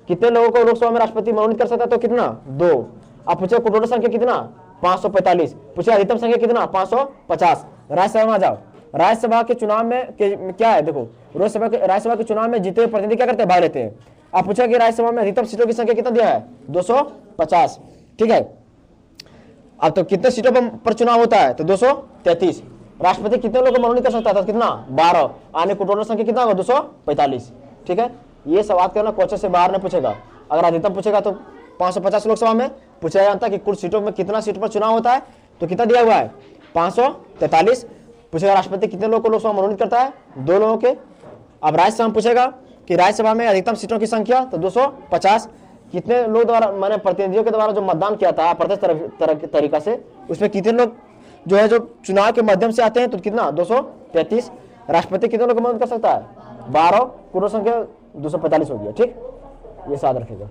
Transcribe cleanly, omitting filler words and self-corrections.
कितने लोगों को लोकसभा में राष्ट्रपति मनोनीत कर सकता है, तो कितना 2। अब पूछे टोटल संख्या कितना 545, पूछे अधिकतम संख्या कितना 550। राज्यसभा में आ जाओ, राज्यसभा के चुनाव में क्या है, देखो राज्यसभा के चुनाव में जीते हुए प्रतिनिधि क्या करते हैं, भाग लेते हैं। अब पूछा कि राज्यसभा में अधिकतम सीटों की संख्या कितना दिया है 250, ठीक है। अब तो कितने सीटों पर चुनाव होता है, तो 233। राष्ट्रपति कितने लोगों को मनोनीत कर सकता है, तो कितना 12। आने को टोटल संख्या कितना होगा 245, ठीक है। ये सवाल करना क्वेश्चन से बाहर नहीं पूछेगा। अगर अधिकतम पूछेगा तो 550 लोकसभा में पूछा जाता है कि कुल सीटों में कितना सीट पर चुनाव होता है, तो कितना दिया हुआ है 543। पूछेगा राष्ट्रपति कितने लोगों को लोकसभा मनोनीत करता है, 2 लोगों के। अब राज्यसभा में पूछेगा कि राज्यसभा में अधिकतम सीटों की संख्या, तो 250। कितने लोग द्वारा मैंने प्रतिनिधियों के द्वारा जो मतदान किया था प्रत्यक्ष तरीका से, उसमें कितने लोग जो है जो चुनाव के माध्यम से आते हैं, तो कितना 233। राष्ट्रपति कितने लोग को मनोनीत कर सकता है 12, कुल संख्या 245 हो गया, ठीक। ये याद रखेगा।